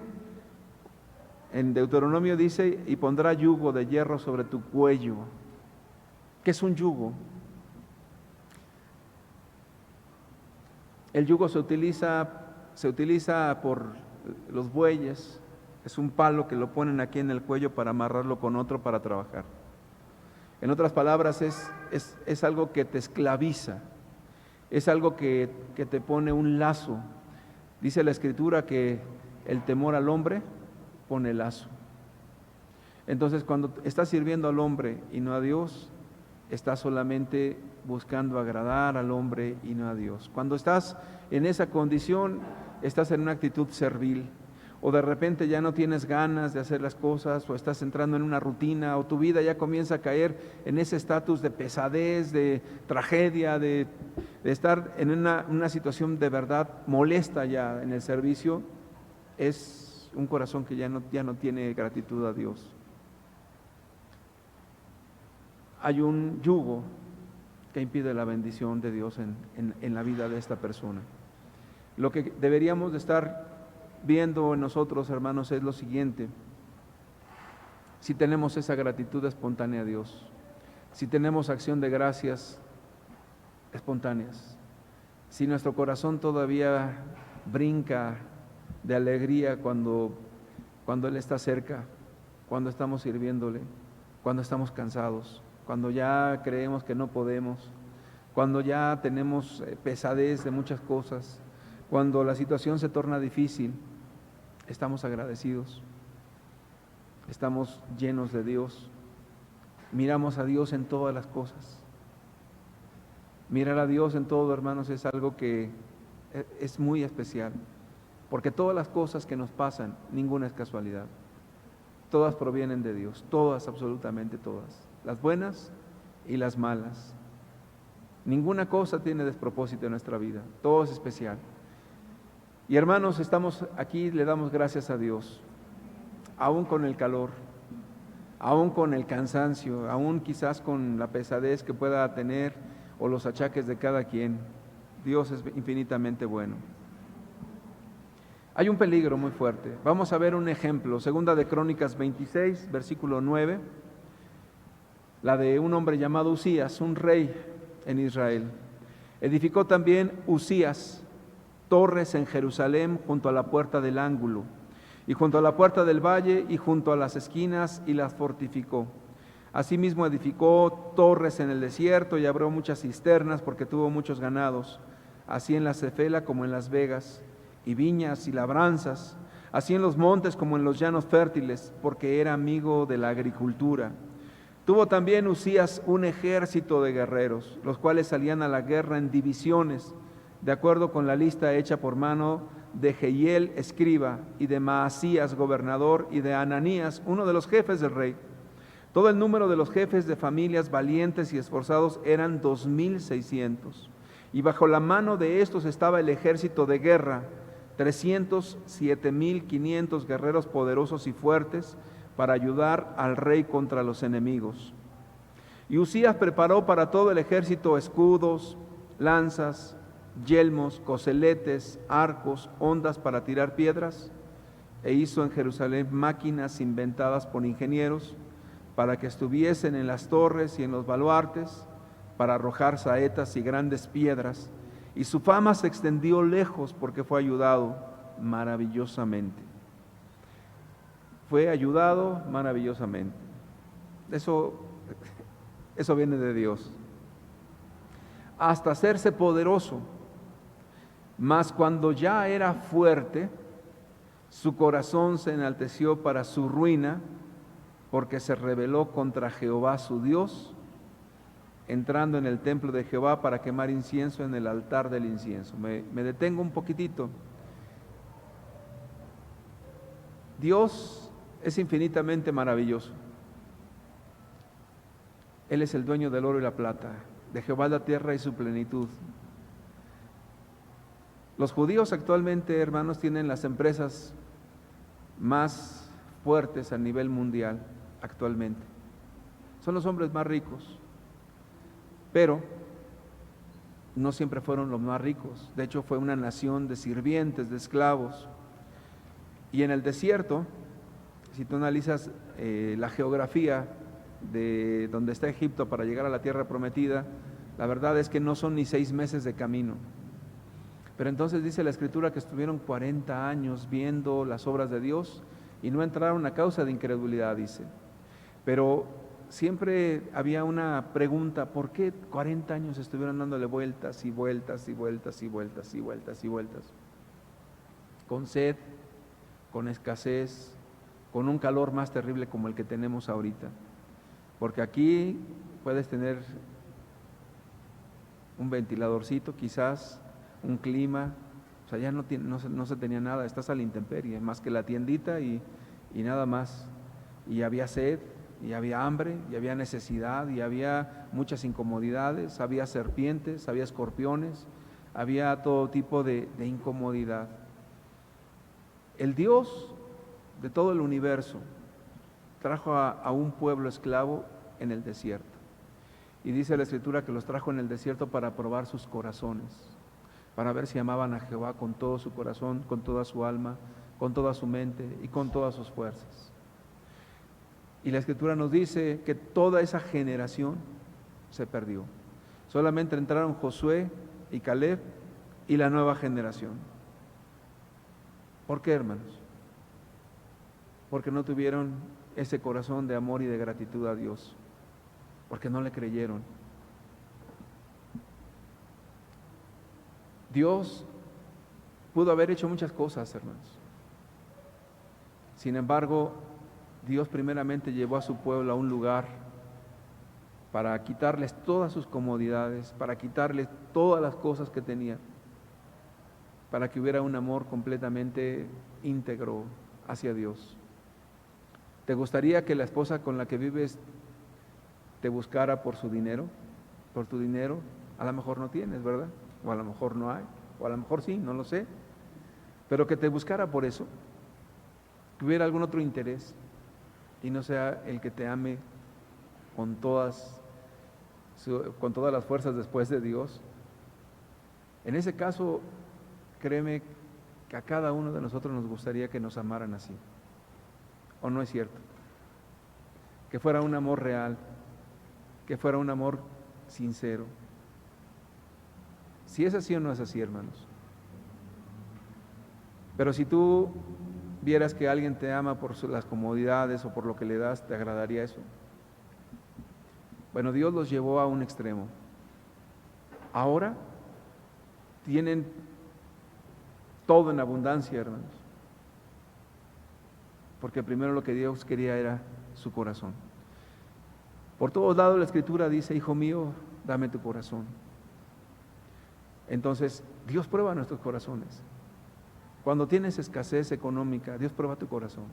en Deuteronomio dice: y pondrá yugo de hierro sobre tu cuello. ¿Qué es un yugo? El yugo se utiliza por los bueyes. Es un palo que lo ponen aquí en el cuello para amarrarlo con otro para trabajar. En otras palabras, es algo que te esclaviza, es algo que te pone un lazo. Dice la Escritura que el temor al hombre pone lazo. Entonces, cuando estás sirviendo al hombre y no a Dios, estás solamente buscando agradar al hombre y no a Dios. Cuando estás en esa condición, estás en una actitud servil. O de repente ya no tienes ganas de hacer las cosas, o estás entrando en una rutina, o tu vida ya comienza a caer en ese estatus de pesadez, de tragedia, de estar en una situación de verdad molesta ya en el servicio. Es un corazón que ya no tiene gratitud a Dios. Hay un yugo que impide la bendición de Dios en la vida de esta persona. Lo que deberíamos de estar viendo en nosotros, hermanos, es lo siguiente: si tenemos esa gratitud espontánea a Dios, si tenemos acción de gracias espontáneas, si nuestro corazón todavía brinca de alegría cuando Él está cerca, cuando estamos sirviéndole, cuando estamos cansados, cuando ya creemos que no podemos, cuando ya tenemos pesadez de muchas cosas, cuando la situación se torna difícil, estamos agradecidos, estamos llenos de Dios, miramos a Dios en todas las cosas. Mirar a Dios en todo, hermanos, es algo que es muy especial, porque todas las cosas que nos pasan, ninguna es casualidad. Todas provienen de Dios, todas, absolutamente todas, las buenas y las malas. Ninguna cosa tiene despropósito en nuestra vida, todo es especial. Y hermanos, estamos aquí, le damos gracias a Dios, aún con el calor, aún con el cansancio, aún quizás con la pesadez que pueda tener o los achaques de cada quien. Dios es infinitamente bueno. Hay un peligro muy fuerte. Vamos a ver un ejemplo, Segunda de Crónicas 26, versículo 9, la de un hombre llamado Usías, un rey en Israel. Edificó también Usías torres en Jerusalén junto a la puerta del ángulo, y junto a la puerta del valle y junto a las esquinas, y las fortificó. Asimismo edificó torres en el desierto y abrió muchas cisternas porque tuvo muchos ganados, así en la Cefela como en las vegas, y viñas y labranzas, así en los montes como en los llanos fértiles, porque era amigo de la agricultura. Tuvo también Uzías un ejército de guerreros, los cuales salían a la guerra en divisiones, de acuerdo con la lista hecha por mano de Jehiel, escriba, y de Maasías, gobernador, y de Ananías, uno de los jefes del rey. Todo el número de los jefes de familias valientes y esforzados eran 2,600. Y bajo la mano de estos estaba el ejército de guerra, 307,500 guerreros poderosos y fuertes para ayudar al rey contra los enemigos. Y Uzías preparó para todo el ejército escudos, lanzas, yelmos, coseletes, arcos, hondas para tirar piedras, e hizo en Jerusalén máquinas inventadas por ingenieros para que estuviesen en las torres y en los baluartes, para arrojar saetas y grandes piedras, y su fama se extendió lejos porque fue ayudado maravillosamente. Fue ayudado maravillosamente. Eso viene de Dios. Hasta hacerse poderoso, mas cuando ya era fuerte, su corazón se enalteció para su ruina, porque se rebeló contra Jehová su Dios, entrando en el templo de Jehová para quemar incienso en el altar del incienso. Me detengo un poquitito. Dios es infinitamente maravilloso. Él es el dueño del oro y la plata, de Jehová la tierra y su plenitud. Los judíos actualmente, hermanos, tienen las empresas más fuertes a nivel mundial actualmente. Son los hombres más ricos, pero no siempre fueron los más ricos. De hecho, fue una nación de sirvientes, de esclavos. Y en el desierto, si tú analizas la geografía de donde está Egipto para llegar a la tierra prometida, la verdad es que no son ni 6 meses de camino. Pero entonces dice la Escritura que estuvieron 40 años viendo las obras de Dios y no entraron a causa de incredulidad, dice. Pero siempre había una pregunta: ¿por qué 40 años estuvieron dándole vueltas y vueltas y vueltas y vueltas y vueltas y vueltas? Con sed, con escasez, con un calor más terrible como el que tenemos ahorita. Porque aquí puedes tener un ventiladorcito quizás, un clima, o sea, ya no se tenía nada, estás a la intemperie, más que la tiendita y nada más. Y había sed, y había hambre, y había necesidad, y había muchas incomodidades, había serpientes, había escorpiones, había todo tipo de incomodidad. El Dios de todo el universo trajo a un pueblo esclavo en el desierto. Y dice la Escritura que los trajo en el desierto para probar sus corazones, para ver si amaban a Jehová con todo su corazón, con toda su alma, con toda su mente y con todas sus fuerzas. Y la Escritura nos dice que toda esa generación se perdió. Solamente entraron Josué y Caleb y la nueva generación. ¿Por qué, hermanos? Porque no tuvieron ese corazón de amor y de gratitud a Dios, porque no le creyeron. Dios pudo haber hecho muchas cosas, hermanos. Sin embargo, Dios primeramente llevó a su pueblo a un lugar para quitarles todas sus comodidades, para quitarles todas las cosas que tenían, para que hubiera un amor completamente íntegro hacia Dios. ¿Te gustaría que la esposa con la que vives te buscara por su dinero? Por tu dinero, a lo mejor no tienes, ¿verdad? O a lo mejor no hay, o a lo mejor sí, no lo sé. Pero que te buscara por eso, que hubiera algún otro interés y no sea el que te ame con todas las fuerzas después de Dios. En ese caso, créeme que a cada uno de nosotros nos gustaría que nos amaran así. ¿O no es cierto? Que fuera un amor real, que fuera un amor sincero. Si es así o no es así, hermanos. Pero si tú vieras que alguien te ama por las comodidades o por lo que le das, ¿te agradaría eso? Bueno, Dios los llevó a un extremo. Ahora tienen todo en abundancia, hermanos. Porque primero lo que Dios quería era su corazón. Por todos lados la Escritura dice, hijo mío, dame tu corazón. Entonces, Dios prueba nuestros corazones. Cuando tienes escasez económica, Dios prueba tu corazón.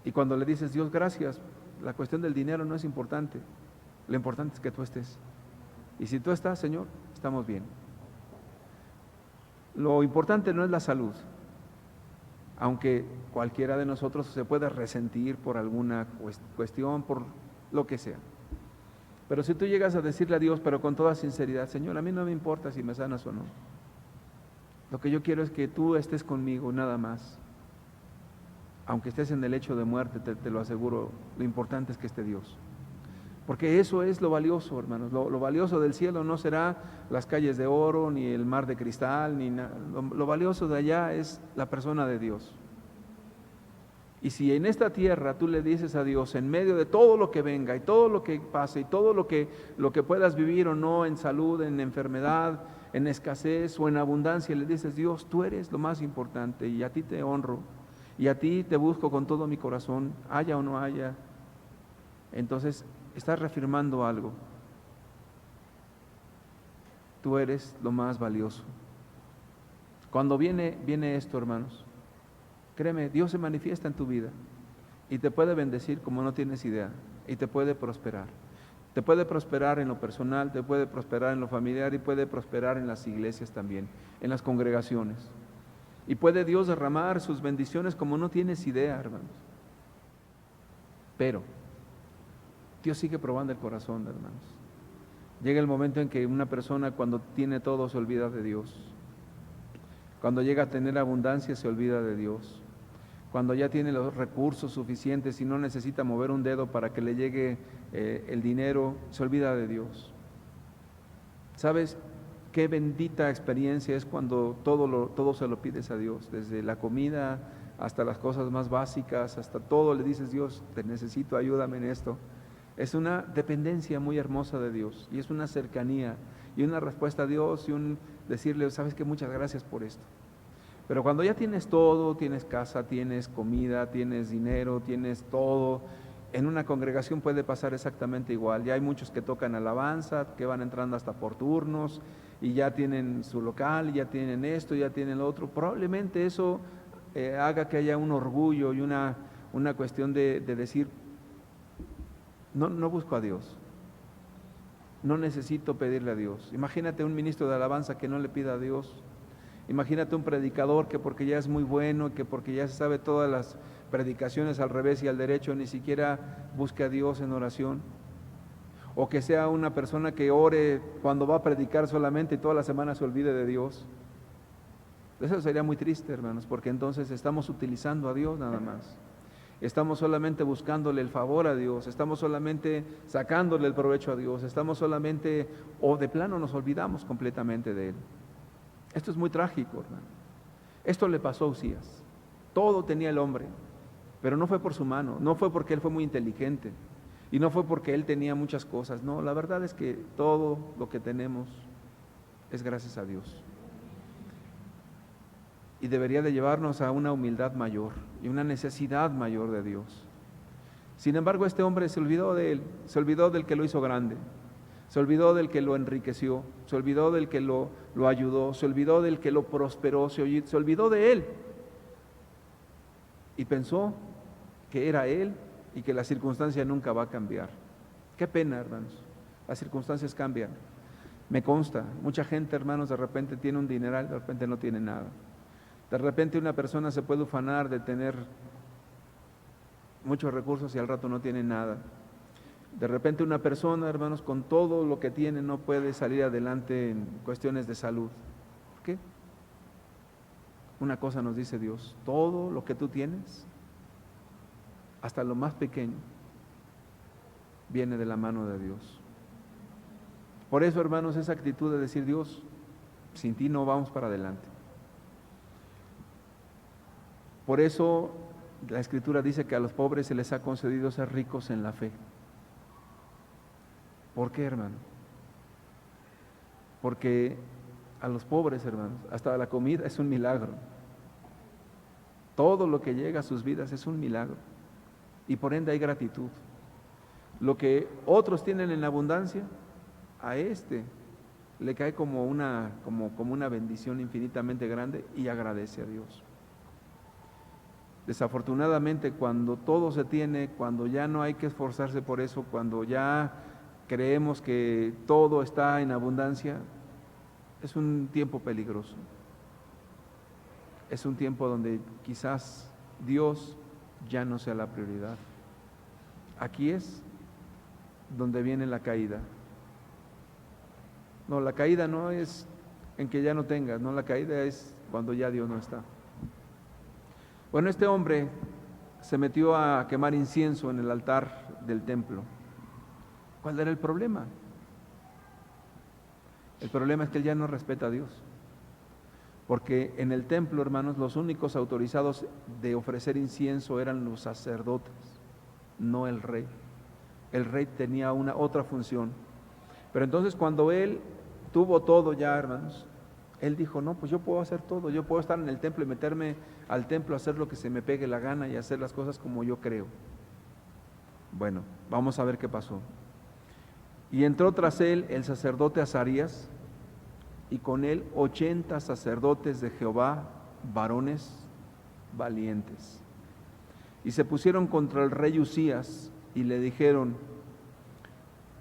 Y cuando le dices, Dios, gracias, la cuestión del dinero no es importante. Lo importante es que tú estés. Y si tú estás, Señor, estamos bien. Lo importante no es la salud, aunque cualquiera de nosotros se puede resentir por alguna cuestión, por lo que sea. Pero si tú llegas a decirle a Dios, pero con toda sinceridad, Señor, a mí no me importa si me sanas o no. Lo que yo quiero es que tú estés conmigo, nada más. Aunque estés en el lecho de muerte, te lo aseguro, lo importante es que esté Dios. Porque eso es lo valioso, hermanos. Lo valioso del cielo no será las calles de oro, ni el mar de cristal, ni nada. Lo valioso de allá es la persona de Dios. Y si en esta tierra tú le dices a Dios, en medio de todo lo que venga y todo lo que pase y todo lo que puedas vivir o no, en salud, en enfermedad, en escasez o en abundancia, le dices, Dios, tú eres lo más importante y a ti te honro y a ti te busco con todo mi corazón, haya o no haya. Entonces estás reafirmando algo. Tú eres lo más valioso. Cuando viene esto, hermanos, créeme, Dios se manifiesta en tu vida y te puede bendecir como no tienes idea y te puede prosperar. Te puede prosperar en lo personal, te puede prosperar en lo familiar y puede prosperar en las iglesias también, en las congregaciones. Y puede Dios derramar sus bendiciones como no tienes idea, hermanos. Pero Dios sigue probando el corazón, hermanos. Llega el momento en que una persona cuando tiene todo se olvida de Dios. Cuando llega a tener abundancia se olvida de Dios. Cuando ya tiene los recursos suficientes y no necesita mover un dedo para que le llegue el dinero, se olvida de Dios. ¿Sabes qué bendita experiencia es cuando todo se lo pides a Dios? Desde la comida hasta las cosas más básicas, hasta todo le dices, Dios, te necesito, ayúdame en esto. Es una dependencia muy hermosa de Dios y es una cercanía y una respuesta a Dios y un decirle, sabes que muchas gracias por esto. Pero cuando ya tienes todo, tienes casa, tienes comida, tienes dinero, tienes todo, en una congregación puede pasar exactamente igual. Ya hay muchos que tocan alabanza, que van entrando hasta por turnos y ya tienen su local, ya tienen esto, ya tienen lo otro. Probablemente eso haga que haya un orgullo y una cuestión de decir, no busco a Dios, no necesito pedirle a Dios. Imagínate un ministro de alabanza que no le pida a Dios. Imagínate un predicador que porque ya es muy bueno, que porque ya se sabe todas las predicaciones al revés y al derecho, ni siquiera busque a Dios en oración. O que sea una persona que ore cuando va a predicar solamente y toda la semana se olvide de Dios. Eso sería muy triste, hermanos, porque entonces estamos utilizando a Dios nada más. Estamos solamente buscándole el favor a Dios, estamos solamente sacándole el provecho a Dios, estamos solamente, o de plano nos olvidamos completamente de Él. Esto es muy trágico, hermano. Esto le pasó a Usías. Todo tenía el hombre, pero no fue por su mano, no fue porque él fue muy inteligente y no fue porque él tenía muchas cosas. No, la verdad es que todo lo que tenemos es gracias a Dios. Y debería de llevarnos a una humildad mayor y una necesidad mayor de Dios. Sin embargo, este hombre se olvidó de él, se olvidó del que lo hizo grande, se olvidó del que lo enriqueció, se olvidó del que lo ayudó, se olvidó del que lo prosperó, se olvidó de él. Y pensó que era él y que la circunstancia nunca va a cambiar. Qué pena, hermanos, las circunstancias cambian. Me consta, mucha gente, hermanos, de repente tiene un dineral, de repente no tiene nada. De repente una persona se puede ufanar de tener muchos recursos y al rato no tiene nada. De repente una persona, hermanos, con todo lo que tiene no puede salir adelante en cuestiones de salud. ¿Por qué? Una cosa nos dice Dios, todo lo que tú tienes, hasta lo más pequeño, viene de la mano de Dios. Por eso, hermanos, esa actitud de decir, Dios, sin ti no vamos para adelante. Por eso la Escritura dice que a los pobres se les ha concedido ser ricos en la fe. ¿Por qué, hermano? Porque a los pobres, hermanos, hasta la comida es un milagro. Todo lo que llega a sus vidas es un milagro. Y por ende hay gratitud. Lo que otros tienen en abundancia, a este le cae como una bendición infinitamente grande y agradece a Dios. Desafortunadamente, cuando todo se tiene, cuando ya no hay que esforzarse por eso, cuando ya creemos que todo está en abundancia, es un tiempo peligroso. Es un tiempo donde quizás Dios ya no sea la prioridad. Aquí es donde viene la caída. No, la caída no es en que ya no tengas, no, la caída es cuando ya Dios no está. Bueno, este hombre se metió a quemar incienso en el altar del templo. ¿Cuál era el problema? El problema es que él ya no respeta a Dios. Porque en el templo, hermanos, los únicos autorizados de ofrecer incienso eran los sacerdotes, no el rey. El rey tenía otra función. Pero entonces cuando él tuvo todo ya, hermanos, él dijo, no, pues yo puedo hacer todo, yo puedo estar en el templo y meterme al templo a hacer lo que se me pegue la gana y hacer las cosas como yo creo. Bueno, vamos a ver qué pasó. Y entró tras él el sacerdote Azarías, y con él 80 sacerdotes de Jehová, varones valientes. Y se pusieron contra el rey Usías y le dijeron,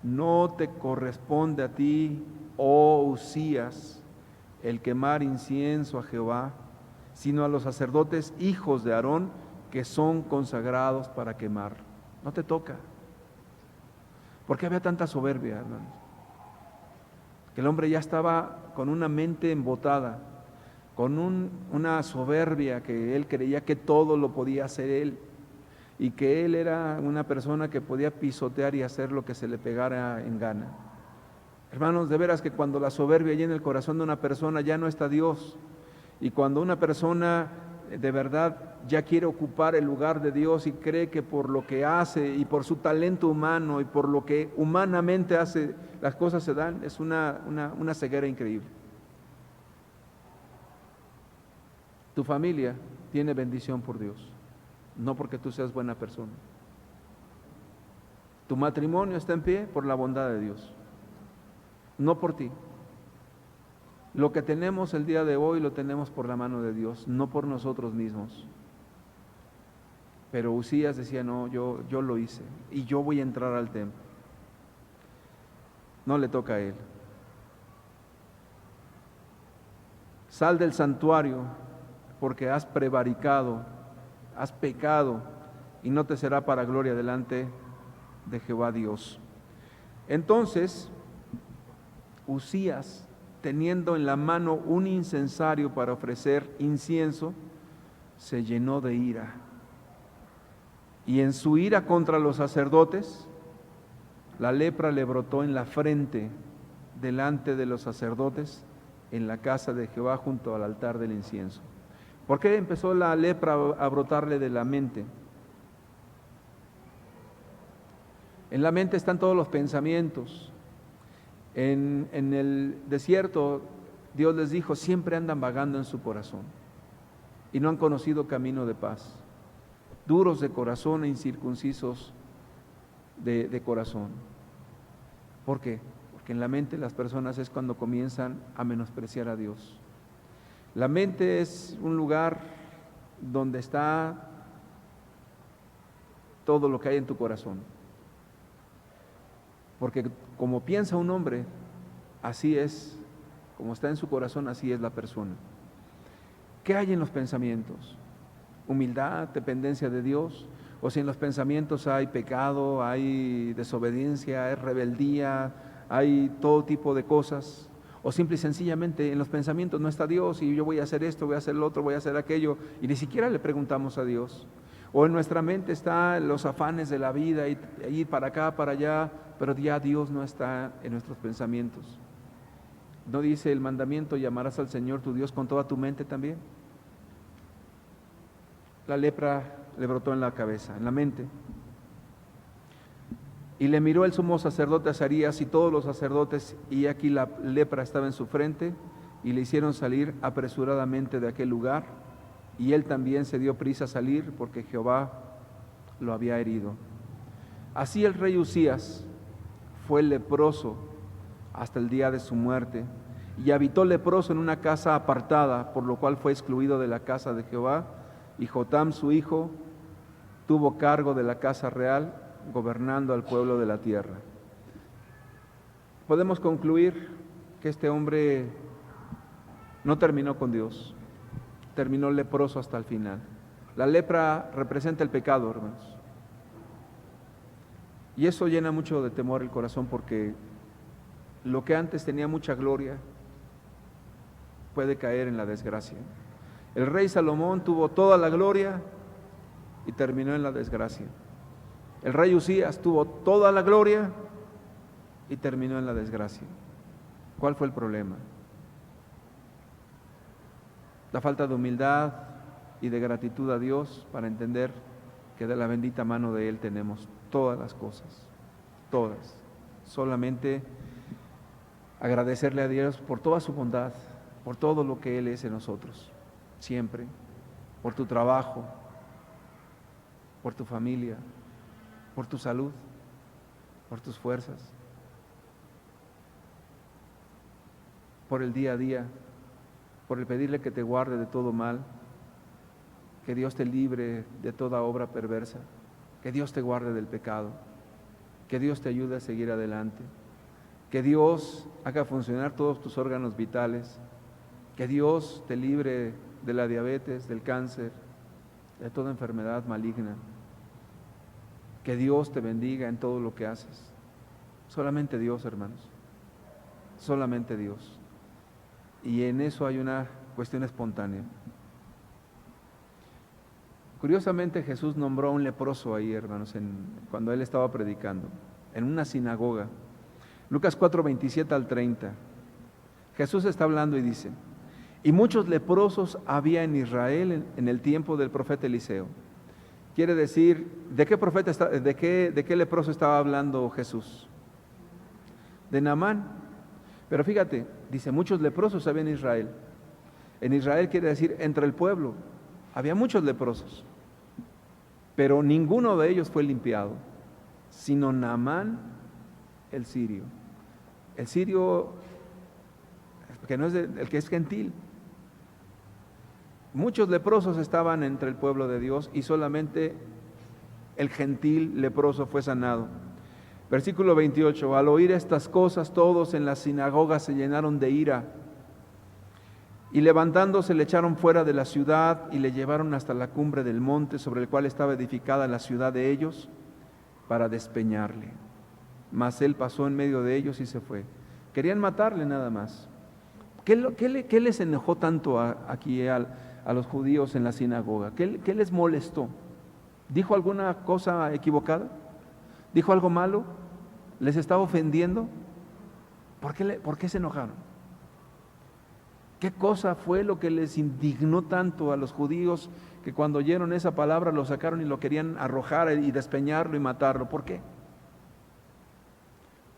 no te corresponde a ti, oh Usías, el quemar incienso a Jehová, sino a los sacerdotes hijos de Aarón, que son consagrados para quemar. No te toca. ¿Por qué había tanta soberbia, hermanos? Que el hombre ya estaba con una mente embotada, con una soberbia que él creía que todo lo podía hacer él y que él era una persona que podía pisotear y hacer lo que se le pegara en gana. Hermanos, de veras que cuando la soberbia llena el corazón de una persona ya no está Dios, y cuando una persona de verdad ya quiere ocupar el lugar de Dios y cree que por lo que hace y por su talento humano y por lo que humanamente hace, las cosas se dan, es una ceguera increíble. Tu familia tiene bendición por Dios, no porque tú seas buena persona. Tu matrimonio está en pie por la bondad de Dios, no por ti. Lo que tenemos el día de hoy lo tenemos por la mano de Dios, no por nosotros mismos. Pero Usías decía, no, yo lo hice y yo voy a entrar al templo. No le toca a él. Sal del santuario porque has prevaricado, has pecado y no te será para gloria delante de Jehová Dios. Entonces, Usías, teniendo en la mano un incensario para ofrecer incienso, se llenó de ira. Y en su ira contra los sacerdotes, la lepra le brotó en la frente delante de los sacerdotes en la casa de Jehová junto al altar del incienso. ¿Por qué empezó la lepra a brotarle de la mente? En la mente están todos los pensamientos. En el desierto, Dios les dijo, siempre andan vagando en su corazón y no han conocido camino de paz. Duros de corazón e incircuncisos de corazón. ¿Por qué? Porque en la mente las personas es cuando comienzan a menospreciar a Dios. La mente es un lugar donde está todo lo que hay en tu corazón. Porque como piensa un hombre, así es, como está en su corazón, así es la persona. ¿Qué hay en los pensamientos? Humildad, dependencia de Dios, o si en los pensamientos hay pecado, hay desobediencia, hay rebeldía, hay todo tipo de cosas, o simple y sencillamente en los pensamientos no está Dios y yo voy a hacer esto, voy a hacer lo otro, voy a hacer aquello, y ni siquiera le preguntamos a Dios. O en nuestra mente están los afanes de la vida y ir para acá, para allá, pero ya Dios no está en nuestros pensamientos. ¿No dice el mandamiento, llamarás al Señor tu Dios con toda tu mente también? la lepra le brotó en la cabeza, en la mente. Y le miró el sumo sacerdote Azarías y todos los sacerdotes, y aquí la lepra estaba en su frente, y le hicieron salir apresuradamente de aquel lugar, y él también se dio prisa a salir, porque Jehová lo había herido. Así el rey Uzías fue leproso hasta el día de su muerte, y habitó leproso en una casa apartada, por lo cual fue excluido de la casa de Jehová, y Jotam su hijo tuvo cargo de la casa real, gobernando al pueblo de la tierra. Podemos concluir que este hombre no terminó con Dios, terminó leproso hasta el final. La lepra representa el pecado, hermanos. Y eso llena mucho de temor el corazón, porque lo que antes tenía mucha gloria puede caer en la desgracia. El rey Salomón tuvo toda la gloria y terminó en la desgracia. El rey Uzías tuvo toda la gloria y terminó en la desgracia. ¿Cuál fue el problema? La falta de humildad y de gratitud a Dios para entender que de la bendita mano de Él tenemos todas las cosas, todas. Solamente agradecerle a Dios por toda su bondad, por todo lo que Él es en nosotros, siempre, por tu trabajo, por tu familia, por tu salud, por tus fuerzas, por el día a día, por el pedirle que te guarde de todo mal, que Dios te libre de toda obra perversa, que Dios te guarde del pecado, que Dios te ayude a seguir adelante, que Dios haga funcionar todos tus órganos vitales, que Dios te libre de la diabetes, del cáncer, de toda enfermedad maligna. Que Dios te bendiga en todo lo que haces. Solamente Dios, hermanos. Solamente Dios. Y en eso hay una cuestión espontánea. Curiosamente Jesús nombró a un leproso ahí, hermanos, cuando Él estaba predicando, en una sinagoga. Lucas 4, 27 al 30. Jesús está hablando y dice: y muchos leprosos había en Israel en el tiempo del profeta Eliseo. Quiere decir, ¿de qué leproso estaba hablando Jesús? De Naamán. Pero fíjate, dice, muchos leprosos había en Israel. En Israel quiere decir entre el pueblo. Había muchos leprosos, pero ninguno de ellos fue limpiado, sino Naamán el sirio. El sirio, que no es el que es gentil. Muchos leprosos estaban entre el pueblo de Dios y solamente el gentil leproso fue sanado. Versículo 28, al oír estas cosas todos en la sinagoga se llenaron de ira y levantándose le echaron fuera de la ciudad y le llevaron hasta la cumbre del monte sobre el cual estaba edificada la ciudad de ellos para despeñarle. Mas él pasó en medio de ellos y se fue. Querían matarle nada más. ¿Qué les enojó tanto aquí a los judíos en la sinagoga? ¿Qué les molestó? ¿Dijo alguna cosa equivocada? ¿Dijo algo malo? ¿Les estaba ofendiendo? ¿Por qué se enojaron? ¿Qué cosa fue lo que les indignó tanto a los judíos que cuando oyeron esa palabra lo sacaron y lo querían arrojar y despeñarlo y matarlo? ¿Por qué?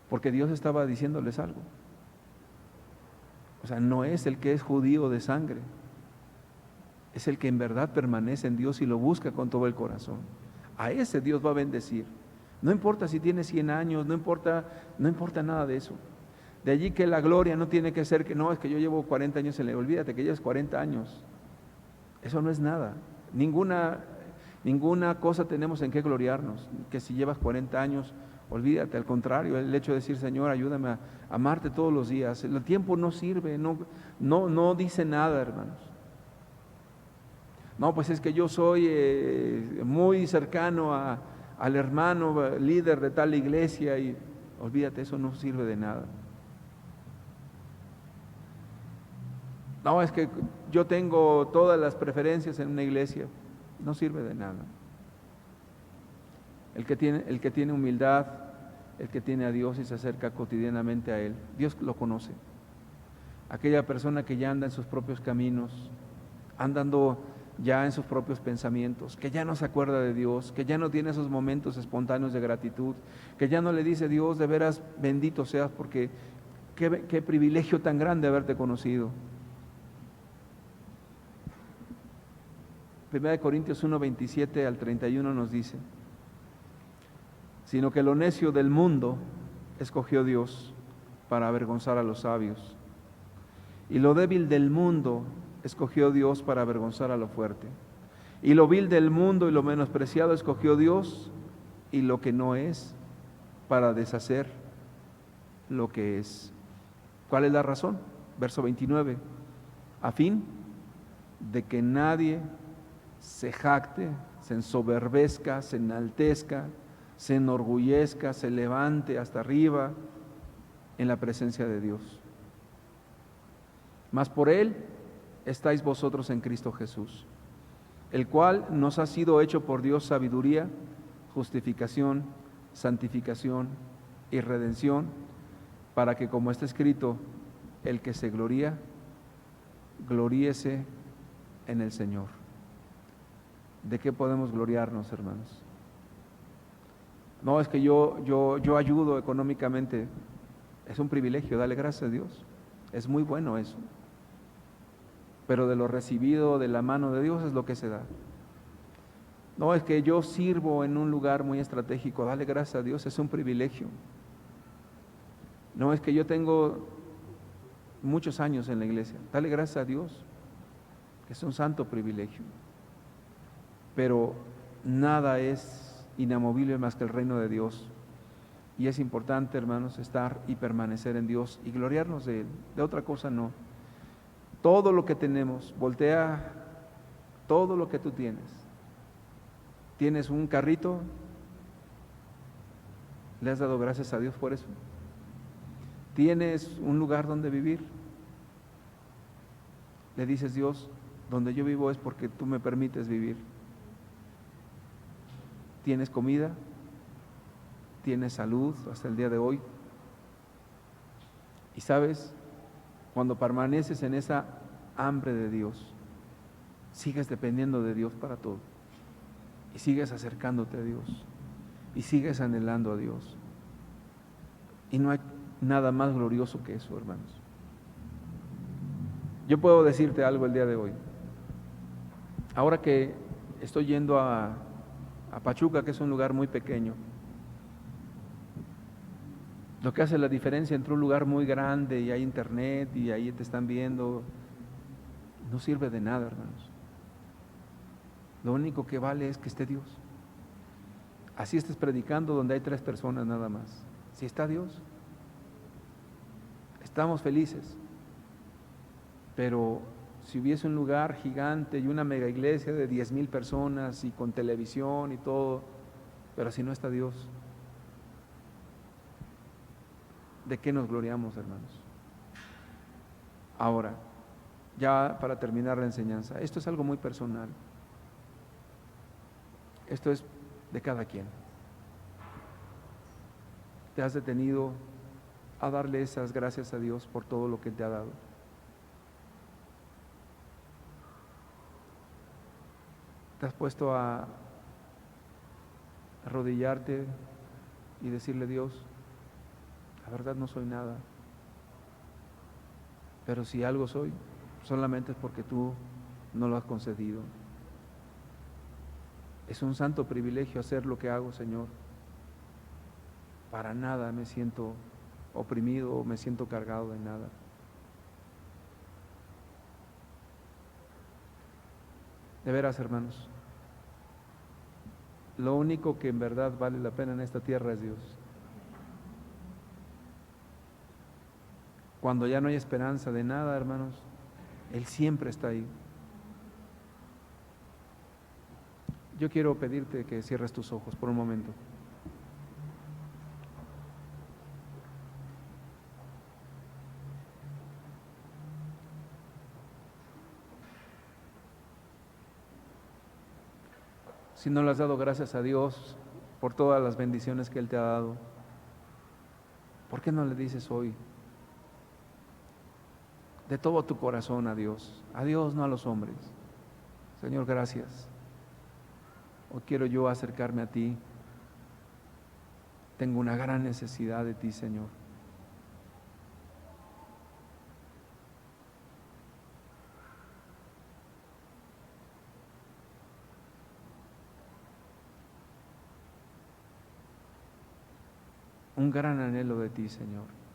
Porque Dios estaba diciéndoles algo. O sea, no es el que es judío de sangre, es el que en verdad permanece en Dios y lo busca con todo el corazón. A ese Dios va a bendecir. No importa si tiene 100 años, no importa nada de eso. De allí que la gloria no tiene que ser que no, es que yo llevo 40 años en la... Olvídate que llevas 40 años. Eso no es nada. Ninguna cosa tenemos en qué gloriarnos. Que si llevas 40 años, olvídate. Al contrario, el hecho de decir, Señor, ayúdame a amarte todos los días. El tiempo no sirve, no dice nada, hermanos. No, pues es que yo soy muy cercano al hermano líder de tal iglesia y olvídate, eso no sirve de nada. No, es que yo tengo todas las preferencias en una iglesia, no sirve de nada. El que tiene humildad, el que tiene a Dios y se acerca cotidianamente a Él, Dios lo conoce. Aquella persona que ya anda en sus propios caminos, andando ya en sus propios pensamientos, que ya no se acuerda de Dios, que ya no tiene esos momentos espontáneos de gratitud, que ya no le dice: Dios, de veras bendito seas, porque qué privilegio tan grande haberte conocido. 1 Corintios 1, 27 al 31 nos dice: sino que lo necio del mundo escogió Dios para avergonzar a los sabios, y lo débil del mundo escogió Dios para avergonzar a lo fuerte, y lo vil del mundo y lo menospreciado escogió Dios, y lo que no es, para deshacer lo que es. ¿Cuál es la razón? Verso 29: a fin de que nadie se jacte, se ensoberbezca, se enaltezca, se enorgullezca, se levante hasta arriba en la presencia de Dios. Mas por Él estáis vosotros en Cristo Jesús, el cual nos ha sido hecho por Dios sabiduría, justificación, santificación y redención, para que, como está escrito, el que se gloría, gloríese en el Señor. ¿De qué podemos gloriarnos, hermanos? No, es que yo ayudo económicamente. Es un privilegio, dale gracias a Dios. Es muy bueno eso. Pero de lo recibido de la mano de Dios es lo que se da. No, es que yo sirvo en un lugar muy estratégico, dale gracias a Dios, es un privilegio. No, es que yo tengo muchos años en la iglesia, dale gracias a Dios, que es un santo privilegio. Pero nada es inamovible más que el reino de Dios. Y es importante, hermanos, estar y permanecer en Dios y gloriarnos de Él. De otra cosa no. Todo lo que tenemos, voltea todo lo que tú tienes. ¿Tienes un carrito? ¿Le has dado gracias a Dios por eso? ¿Tienes un lugar donde vivir? Le dices: Dios, donde yo vivo es porque tú me permites vivir. ¿Tienes comida? ¿Tienes salud hasta el día de hoy? Y sabes, cuando permaneces en esa hambre de Dios, sigues dependiendo de Dios para todo. Y sigues acercándote a Dios. Y sigues anhelando a Dios. Y no hay nada más glorioso que eso, hermanos. Yo puedo decirte algo el día de hoy. Ahora que estoy yendo a Pachuca, que es un lugar muy pequeño, lo que hace la diferencia entre un lugar muy grande y hay internet y ahí te están viendo, no sirve de nada, hermanos. Lo único que vale es que esté Dios. Así estés predicando donde hay 3 personas nada más. Si está Dios, estamos felices. Pero si hubiese un lugar gigante y una mega iglesia de 10,000 personas y con televisión y todo, pero si no está Dios, ¿de qué nos gloriamos, hermanos? Ahora, ya para terminar la enseñanza, esto es algo muy personal. Esto es de cada quien. ¿Te has detenido a darle esas gracias a Dios por todo lo que te ha dado? ¿Te has puesto a arrodillarte y decirle: Dios, la verdad no soy nada, pero si algo soy, solamente es porque tú no lo has concedido? Es un santo privilegio hacer lo que hago, Señor. Para nada me siento oprimido o me siento cargado de nada. De veras, hermanos, lo único que en verdad vale la pena en esta tierra es Dios. Cuando ya no hay esperanza de nada, hermanos, Él siempre está ahí. Yo quiero pedirte que cierres tus ojos por un momento. Si no le has dado gracias a Dios por todas las bendiciones que Él te ha dado, ¿por qué no le dices hoy de todo tu corazón a Dios, no a los hombres? Señor, gracias. Hoy quiero yo acercarme a ti. Tengo una gran necesidad de ti, Señor. Un gran anhelo de ti, Señor.